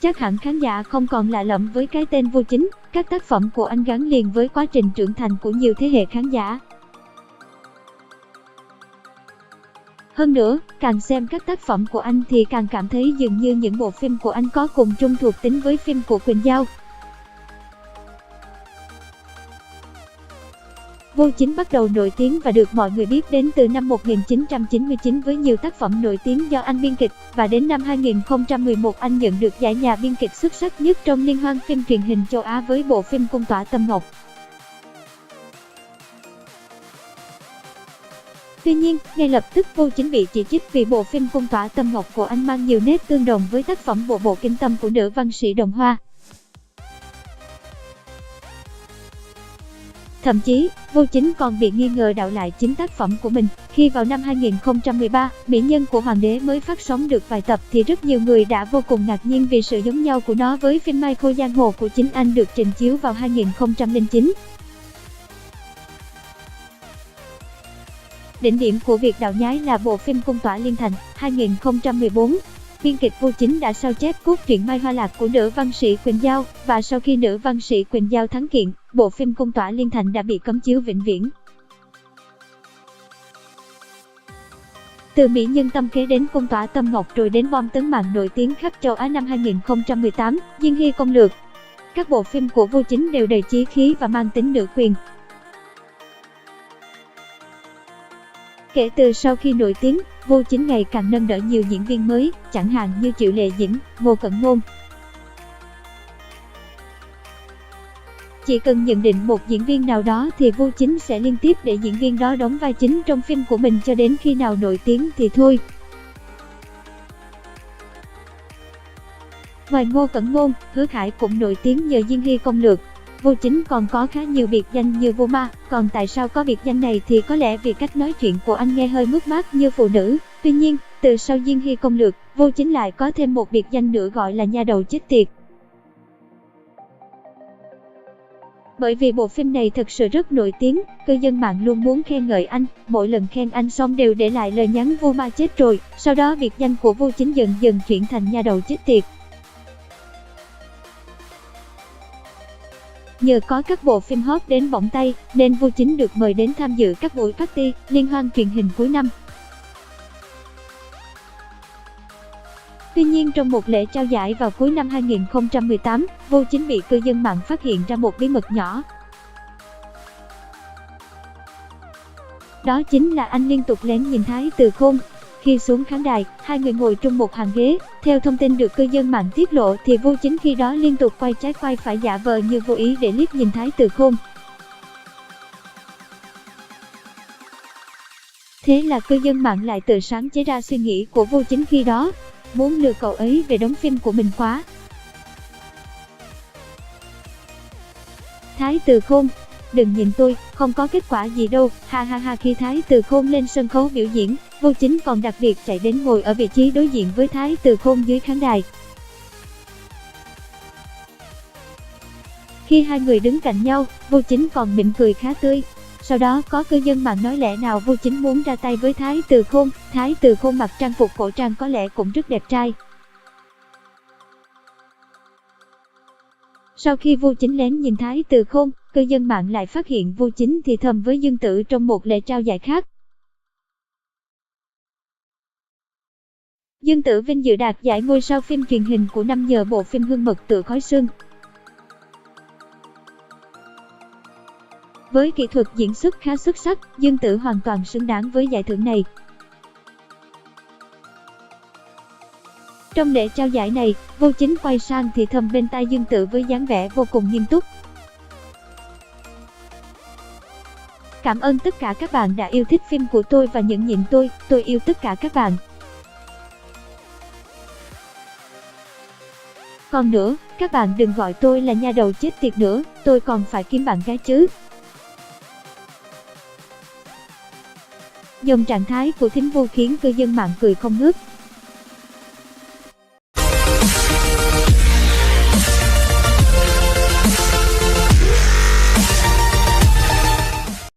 Chắc hẳn khán giả không còn lạ lẫm với cái tên Vô Chính, các tác phẩm của anh gắn liền với quá trình trưởng thành của nhiều thế hệ khán giả. Hơn nữa, càng xem các tác phẩm của anh thì càng cảm thấy dường như những bộ phim của anh có cùng chung thuộc tính với phim của Quỳnh Giao. Vô Chính bắt đầu nổi tiếng và được mọi người biết đến từ năm 1999 với nhiều tác phẩm nổi tiếng do anh biên kịch, và đến năm 2011 anh nhận được giải nhà biên kịch xuất sắc nhất trong liên hoan phim truyền hình châu Á với bộ phim Cung tỏa Tâm Ngọc. Tuy nhiên, ngay lập tức Vô Chính bị chỉ trích vì bộ phim Cung tỏa Tâm Ngọc của anh mang nhiều nét tương đồng với tác phẩm Bộ kinh tâm của nữ văn sĩ Đồng Hoa. Thậm chí, Vô Chính còn bị nghi ngờ đạo lại chính tác phẩm của mình. Khi vào năm 2013, Mỹ Nhân của Hoàng đế mới phát sóng được vài tập thì rất nhiều người đã vô cùng ngạc nhiên vì sự giống nhau của nó với phim Mai Khôi Giang Hồ của chính anh được trình chiếu vào 2009. Đỉnh điểm của việc đạo nhái là bộ phim Cung tỏa Liên Thành, 2014. Biên kịch Vô Chính đã sao chép cốt truyện Mai Hoa Lạc của nữ văn sĩ Quỳnh Giao, và sau khi nữ văn sĩ Quỳnh Giao thắng kiện, bộ phim Cung tỏa Liên Thành đã bị cấm chiếu vĩnh viễn. Từ Mỹ Nhân tâm kế đến Cung tỏa Tâm Ngọc rồi đến bom tấn mạng nổi tiếng khắp châu Á năm 2018, Diên Hy Công Lược. Các bộ phim của Vô Chính đều đầy chí khí và mang tính nữ quyền. Kể từ sau khi nổi tiếng, Vô Chính ngày càng nâng đỡ nhiều diễn viên mới, chẳng hạn như Triệu Lệ Dĩnh, Ngô Cẩn Ngôn. Chỉ cần nhận định một diễn viên nào đó thì Vô Chính sẽ liên tiếp để diễn viên đó đóng vai chính trong phim của mình cho đến khi nào nổi tiếng thì thôi. Ngoài Ngô Cẩn Ngôn, Hứa Khải cũng nổi tiếng nhờ Diên Hy Công Lược. Vô Chính còn có khá nhiều biệt danh như Vô Ma, còn tại sao có biệt danh này thì có lẽ vì cách nói chuyện của anh nghe hơi mướt mát như phụ nữ. Tuy nhiên, từ sau Diên Hy Công Lược, Vô Chính lại có thêm một biệt danh nữa gọi là Nha Đầu Chết Tiệt. Bởi vì bộ phim này thực sự rất nổi tiếng, cư dân mạng luôn muốn khen ngợi anh, mỗi lần khen anh xong đều để lại lời nhắn Vô Ma chết rồi, sau đó biệt danh của Vô Chính dần dần chuyển thành Nha Đầu Chết Tiệt. Nhờ có các bộ phim hot đến bỏng tay, nên Vô Chính được mời đến tham dự các buổi party, liên hoan truyền hình cuối năm. Tuy nhiên trong một lễ trao giải vào cuối năm 2018, Vô Chính bị cư dân mạng phát hiện ra một bí mật nhỏ. Đó chính là anh liên tục lén nhìn Thái Từ Khôn. Khi xuống khán đài, hai người ngồi chung một hàng ghế. Theo thông tin được cư dân mạng tiết lộ thì Vô Chính khi đó liên tục quay trái quay phải giả vờ như vô ý để liếc nhìn Thái Từ Khôn. Thế là cư dân mạng lại tự sáng chế ra suy nghĩ của Vô Chính khi đó, muốn lừa cậu ấy về đóng phim của mình quá. Thái Từ Khôn, đừng nhìn tôi, không có kết quả gì đâu, ha ha ha. Khi Thái Từ Khôn lên sân khấu biểu diễn, Vô Chính còn đặc biệt chạy đến ngồi ở vị trí đối diện với Thái Từ Khôn dưới khán đài. Khi hai người đứng cạnh nhau, Vô Chính còn mỉm cười khá tươi. Sau đó có cư dân mạng nói lẽ nào Vô Chính muốn ra tay với Thái Từ Khôn. Thái Từ Khôn mặc trang phục cổ trang có lẽ cũng rất đẹp trai. Sau khi Vô Chính lén nhìn Thái Từ Khôn, cư dân mạng lại phát hiện Vô Chính thì thầm với Dương Tử trong một lễ trao giải khác. Dương Tử vinh dự đạt giải ngôi sao phim truyền hình của năm nhờ bộ phim Hương Mật Tựa Khói Sương. Với kỹ thuật diễn xuất khá xuất sắc, Dương Tử hoàn toàn xứng đáng với giải thưởng này. Trong lễ trao giải này, Vô Chính quay sang thì thầm bên tai Dương Tử với dáng vẻ vô cùng nghiêm túc. Cảm ơn tất cả các bạn đã yêu thích phim của tôi và nhẫn nhịn tôi yêu tất cả các bạn. Còn nữa, các bạn đừng gọi tôi là nha đầu chết tiệt nữa, tôi còn phải kiếm bạn gái chứ. Dòng trạng thái của Thím Vô khiến cư dân mạng cười không ngớt.